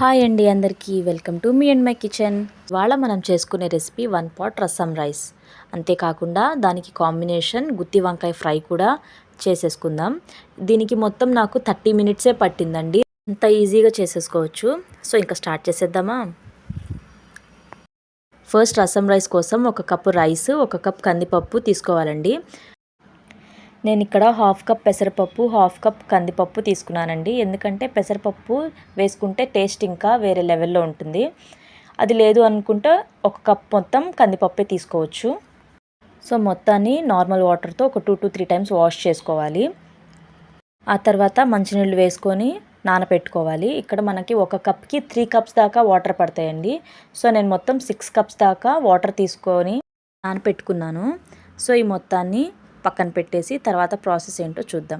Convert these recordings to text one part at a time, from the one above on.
Hi అండి అందరికీ welcome to me and my kitchen. ఇవాళ మనం చేసుకునే రెసిపీ 1 పాట్ రసం రైస్. అంతేకాకుండా దానికి కాంబినేషన్ గుత్తి వంకాయ ఫ్రై కూడా చేసేసుకుందాం. దీనికి మొత్తం నాకు 30 మినిట్సే పట్టిందండి. అంత ఈజీగా చేసేసుకోవచ్చు. సో ఇంకా స్టార్ట్ చేసేద్దామా. ఫస్ట్ రసం రైస్ కోసం 1 కప్పు రైస్, 1 కప్ కందిపప్పు తీసుకోవాలండి. నేను ఇక్కడ 1/2 కప్ పెసరపప్పు, 1/2 కప్ కందిపప్పు తీసుకున్నానండి. ఎందుకంటే పెసరపప్పు వేసుకుంటే టేస్ట్ ఇంకా వేరే లెవెల్లో ఉంటుంది. అది లేదు అనుకుంటే 1 కప్ మొత్తం కందిపప్పే తీసుకోవచ్చు. సో మొత్తాన్ని నార్మల్ వాటర్తో ఒక 2 to 3 టైమ్స్ వాష్ చేసుకోవాలి. ఆ తర్వాత మంచినీళ్ళు వేసుకొని నానపెట్టుకోవాలి. ఇక్కడ మనకి 1 కప్కి 3 కప్స్ దాకా వాటర్ పడతాయండి. సో నేను మొత్తం 6 కప్స్ దాకా వాటర్ తీసుకొని నానపెట్టుకున్నాను. సో ఈ మొత్తాన్ని పక్కన పెట్టేసి తర్వాత ప్రాసెస్ ఏంటో చూద్దాం.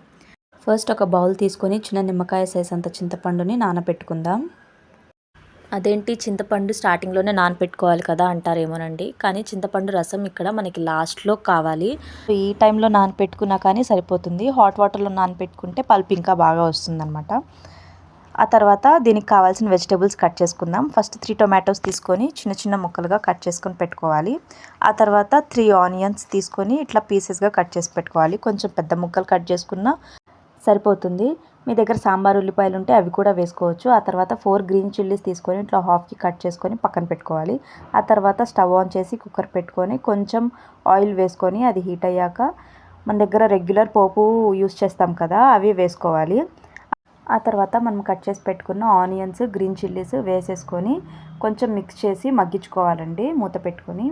ఫస్ట్ ఒక బౌల్ తీసుకొని చిన్న నిమ్మకాయ సైజ్ అంత చింతపండుని నానపెట్టుకుందాం. అదేంటి చింతపండు స్టార్టింగ్లోనే నానపెట్టుకోవాలి కదా అంటారేమోనండి, కానీ చింతపండు రసం ఇక్కడ మనకి లాస్ట్లో కావాలి. ఈ టైంలో నానపెట్టుకున్నా కానీ సరిపోతుంది. హాట్ వాటర్లో నానపెట్టుకుంటే పల్ప్ ఇంకా బాగా వస్తుందన్నమాట. ఆ తర్వాత దీనికి కావాల్సిన వెజిటేబుల్స్ కట్ చేసుకుందాం. ఫస్ట్ 3 టొమాటోస్ తీసుకొని చిన్న చిన్న ముక్కలుగా కట్ చేసుకొని పెట్టుకోవాలి. ఆ తర్వాత 3 ఆనియన్స్ తీసుకొని ఇట్లా పీసెస్గా కట్ చేసి పెట్టుకోవాలి. కొంచెం పెద్ద ముక్కలు కట్ చేసుకున్నా సరిపోతుంది. మీ దగ్గర సాంబార్ ఉల్లిపాయలు ఉంటే అవి కూడా వేసుకోవచ్చు. ఆ తర్వాత 4 గ్రీన్ చిల్లీస్ తీసుకొని ఇట్లా హాఫ్కి కట్ చేసుకొని పక్కన పెట్టుకోవాలి. ఆ తర్వాత స్టవ్ ఆన్ చేసి కుక్కర్ పెట్టుకొని కొంచెం ఆయిల్ వేసుకొని అది హీట్ అయ్యాక మన దగ్గర రెగ్యులర్ పోపు యూస్ చేస్తాం కదా, అవి వేసుకోవాలి. ఆ తర్వాత మనం కట్ చేసి పెట్టుకున్న ఆనియన్స్, గ్రీన్ చిల్లీస్ వేసేసుకొని కొంచెం మిక్స్ చేసి మగ్గించుకోవాలండి. మూత పెట్టుకొని,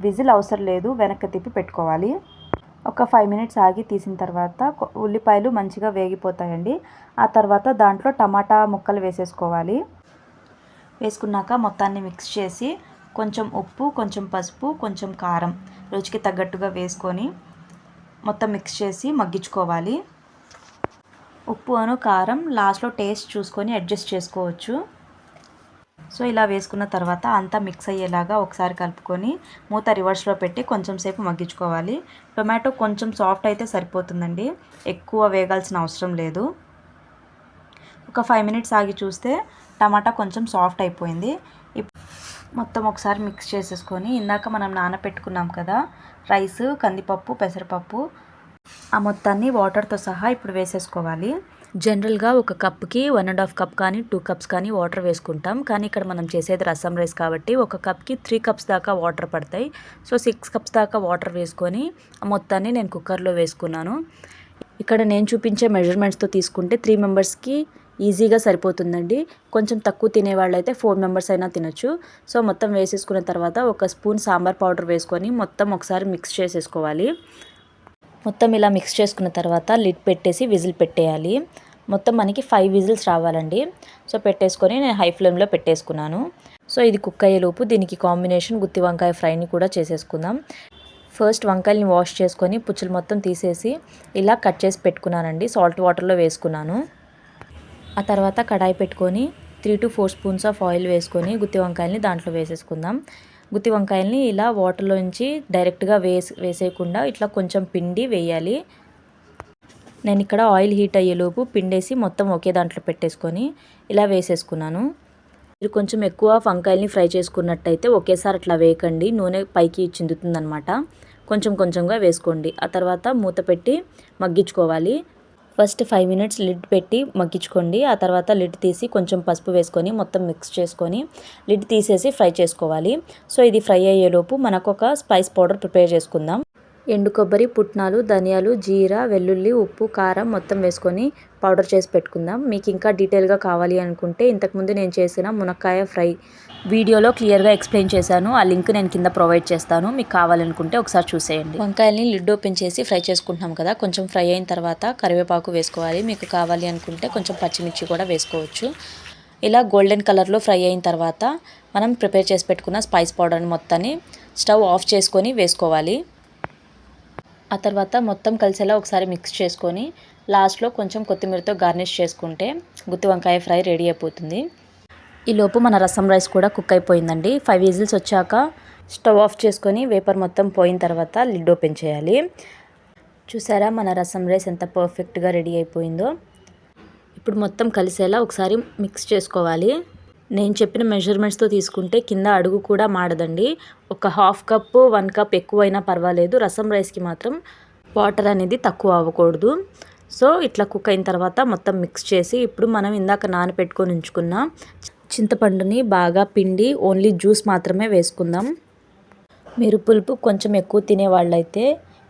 విజిల్ అవసరం లేదు, వెనక్కి తిప్పి పెట్టుకోవాలి. ఒక 5 మినిట్స్ ఆగి తీసిన తర్వాత ఉల్లిపాయలు మంచిగా వేగిపోతాయండి. ఆ తర్వాత దాంట్లో టమాటా ముక్కలు వేసేసుకోవాలి. వేసుకున్నాక మొత్తాన్ని మిక్స్ చేసి కొంచెం ఉప్పు, కొంచెం పసుపు, కొంచెం కారం రుచికి తగ్గట్టుగా వేసుకొని మొత్తం మిక్స్ చేసి మగ్గించుకోవాలి. ఉప్పు కారం లాస్ట్లో టేస్ట్ చూసుకొని అడ్జస్ట్ చేసుకోవచ్చు. సో ఇలా వేసుకున్న తర్వాత అంతా మిక్స్ అయ్యేలాగా ఒకసారి కలుపుకొని మూత రివర్స్లో పెట్టి కొంచెం సేపు మగ్గించుకోవాలి. టొమాటో కొంచెం సాఫ్ట్ అయితే సరిపోతుందండి, ఎక్కువ వేగాల్సిన అవసరం లేదు. ఒక 5 మినిట్స్ ఆగి చూస్తే టమాటా కొంచెం సాఫ్ట్ అయిపోయింది. మొత్తం ఒకసారి మిక్స్ చేసేసుకొని ఇందాక మనం నానపెట్టుకున్నాం కదా రైస్, కందిపప్పు, పెసరపప్పు, ఆ మొత్తాన్ని వాటర్తో సహా ఇప్పుడు వేసేసుకోవాలి. జనరల్గా 1 కప్కి 1.5 కప్ కానీ 2 కప్స్ కానీ వాటర్ వేసుకుంటాం. కానీ ఇక్కడ మనం చేసేది రసం రైస్ కాబట్టి 1 కప్కి 3 కప్స్ దాకా వాటర్ పడతాయి. సో 6 కప్స్ దాకా వాటర్ వేసుకొని ఆ మొత్తాన్ని నేను కుక్కర్లో వేసుకున్నాను. ఇక్కడ నేను చూపించే మెజర్మెంట్స్తో తీసుకుంటే 3 మెంబర్స్కి ఈజీగా సరిపోతుందండి. కొంచెం తక్కువ తినేవాళ్ళు అయితే 4 మెంబర్స్ అయినా తినొచ్చు. సో మొత్తం వేసేసుకున్న తర్వాత 1 స్పూన్ సాంబార్ పౌడర్ వేసుకొని మొత్తం ఒకసారి మిక్స్ చేసేసుకోవాలి. మొత్తం ఇలా మిక్స్ చేసుకున్న తర్వాత లిడ్ పెట్టేసి విజిల్ పెట్టేయాలి. మొత్తం మనకి 5 విజిల్స్ రావాలండి. సో పెట్టేసుకొని నేను హై ఫ్లేమ్లో పెట్టేసుకున్నాను. సో ఇది కుక్ అయ్యేలోపు దీనికి కాంబినేషన్ గుత్తి వంకాయ ఫ్రైని కూడా చేసేసుకుందాం. ఫస్ట్ వంకాయల్ని వాష్ చేసుకొని పుచ్చులు మొత్తం తీసేసి ఇలా కట్ చేసి పెట్టుకున్నానండి. సాల్ట్ వాటర్లో వేసుకున్నాను. ఆ తర్వాత కడాయి పెట్టుకొని 3 to 4 స్పూన్స్ ఆఫ్ ఆయిల్ వేసుకొని గుత్తి వంకాయల్ని దాంట్లో వేసేసుకుందాం. గుత్తి వంకాయల్ని ఇలా వాటర్లో నుంచి డైరెక్ట్గా వేసేయకుండా ఇట్లా కొంచెం పిండి వేయాలి. నేను ఇక్కడ ఆయిల్ హీట్ అయ్యేలోపు పిండేసి మొత్తం ఒకే దాంట్లో పెట్టేసుకొని ఇలా వేసేసుకున్నాను. మీరు కొంచెం ఎక్కువ వంకాయల్ని ఫ్రై చేసుకున్నట్టయితే ఒకేసారి అట్లా వేయకండి, నూనె పైకి చిందుతుందనమాట. కొంచెం కొంచెంగా వేసుకోండి. ఆ తర్వాత మూత పెట్టి మగ్గించుకోవాలి. ఫస్ట్ 5 మినిట్స్ లిడ్ పెట్టి మగ్గించుకోండి. ఆ తర్వాత లిడ్ తీసి కొంచెం పసుపు వేసుకొని మొత్తం మిక్స్ చేసుకొని లిడ్ తీసేసి ఫ్రై చేసుకోవాలి. సో ఇది ఫ్రై అయ్యేలోపు మనకు ఒక స్పైస్ పౌడర్ ప్రిపేర్ చేసుకుందాం. ఎండు కొబ్బరి, పుట్నాలు, ధనియాలు, జీరా, వెల్లుల్లి, ఉప్పు, కారం మొత్తం వేసుకొని పౌడర్ చేసి పెట్టుకుందాం. మీకు ఇంకా డీటెయిల్గా కావాలి అనుకుంటే ఇంతకుముందు నేను చేసిన మునక్కాయ ఫ్రై వీడియోలో క్లియర్గా ఎక్స్ప్లెయిన్ చేశాను. ఆ లింక్ నేను కింద ప్రొవైడ్ చేస్తాను, మీకు కావాలనుకుంటే ఒకసారి చూసేయండి. వంకాయల్ని లిడ్ ఓపెన్ చేసి ఫ్రై చేసుకుంటున్నాం కదా, కొంచెం ఫ్రై అయిన తర్వాత కరివేపాకు వేసుకోవాలి. మీకు కావాలి అనుకుంటే కొంచెం పచ్చిమిర్చి కూడా వేసుకోవచ్చు. ఇలా గోల్డెన్ కలర్లో ఫ్రై అయిన తర్వాత మనం ప్రిపేర్ చేసి పెట్టుకున్న స్పైస్ పౌడర్ని మొత్తాన్ని స్టవ్ ఆఫ్ చేసుకొని వేసుకోవాలి. ఆ తర్వాత మొత్తం కలిసేలా ఒకసారి మిక్స్ చేసుకొని లాస్ట్లో కొంచెం కొత్తిమీరతో గార్నిష్ చేసుకుంటే గుత్తి వంకాయ ఫ్రై రెడీ అయిపోతుంది. ఈలోపు మన రసం రైస్ కూడా కుక్ అయిపోయిందండి. 5 విజిల్స్ వచ్చాక స్టవ్ ఆఫ్ చేసుకొని వేపర్ మొత్తం పోయిన తర్వాత లిడ్ ఓపెన్ చేయాలి. చూసారా మన రసం రైస్ ఎంత పర్ఫెక్ట్గా రెడీ అయిపోయిందో. ఇప్పుడు మొత్తం కలిసేలా ఒకసారి మిక్స్ చేసుకోవాలి. నేను చెప్పిన మెజర్మెంట్స్తో తీసుకుంటే కింద అడుగు కూడా మాడదండి. ఒక హాఫ్ కప్ 1 కప్ ఎక్కువైనా పర్వాలేదు. రసం రైస్కి మాత్రం వాటర్ అనేది తక్కువ అవ్వకూడదు. సో ఇట్లా కుక్ అయిన తర్వాత మొత్తం మిక్స్ చేసి ఇప్పుడు మనం ఇందాక నానబెట్టుకొని ఉంచుకున్న చింతపండుని బాగా పిండి ఓన్లీ జ్యూస్ మాత్రమే వేసుకుందాం. మీరు పులుపు కొంచెం ఎక్కువ తినేవాళ్ళైతే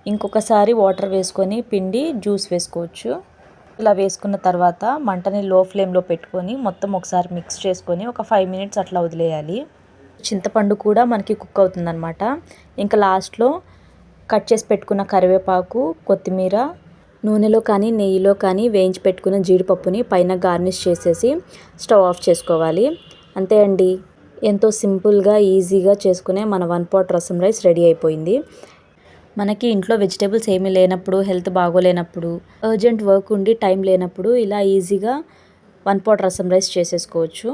ఇంకొకసారి వాటర్ వేసుకొని పిండి జ్యూస్ వేసుకోవచ్చు. ఇలా వేసుకున్న తర్వాత మంటని లో ఫ్లేమ్లో పెట్టుకొని మొత్తం ఒకసారి మిక్స్ చేసుకొని ఒక 5 మినిట్స్ అట్లా వదిలేయాలి. చింతపండు కూడా మనకి కుక్ అవుతుందన్నమాట. ఇంకా లాస్ట్లో కట్ చేసి పెట్టుకున్న కరివేపాకు, కొత్తిమీర, నూనెలో కానీ నెయ్యిలో కానీ వేయించి పెట్టుకున్న జీడిపప్పుని పైన గార్నిష్ చేసేసి స్టవ్ ఆఫ్ చేసుకోవాలి. అంతే అండి, ఎంతో సింపుల్గా ఈజీగా చేసుకునే మన 1 పాట్ రసం రైస్ రెడీ అయిపోయింది. మనకి ఇంట్లో వెజిటేబుల్స్ ఏమీ లేనప్పుడు, హెల్త్ బాగోలేనప్పుడు, అర్జెంట్ వర్క్ ఉండి టైం లేనప్పుడు ఇలా ఈజీగా 1 పాట్ రసం రైస్ చేసేసుకోవచ్చు.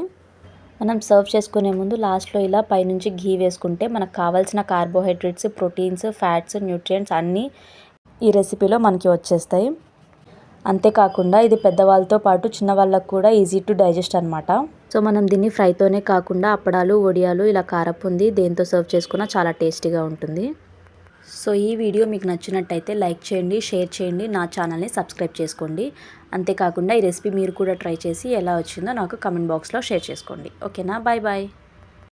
మనం సర్వ్ చేసుకునే ముందు లాస్ట్లో ఇలా పైనుంచి ఘీ వేసుకుంటే మనకు కావాల్సిన కార్బోహైడ్రేట్స్, ప్రోటీన్స్, ఫ్యాట్స్, న్యూట్రియంట్స్ అన్నీ ఈ రెసిపీలో మనకి వచ్చేస్తాయి. అంతేకాకుండా ఇది పెద్దవాళ్ళతో పాటు చిన్నవాళ్ళకు కూడా ఈజీ టు డైజెస్ట్ అనమాట. సో మనం దీన్ని ఫ్రైతోనే కాకుండా అప్పడాలు, వడియాలు, ఇలా కారపుంది దేంతో సర్వ్ చేసుకున్నా చాలా టేస్టీగా ఉంటుంది. సో ఈ వీడియో మీకు నచ్చినట్టయితే లైక్ చేయండి, షేర్ చేయండి, నా ఛానల్ని సబ్స్క్రైబ్ చేసుకోండి. అంతేకాకుండా ఈ రెసిపీ మీరు కూడా ట్రై చేసి ఎలా వచ్చిందో నాకు కమెంట్ బాక్స్లో షేర్ చేసుకోండి. ఓకేనా? Bye bye.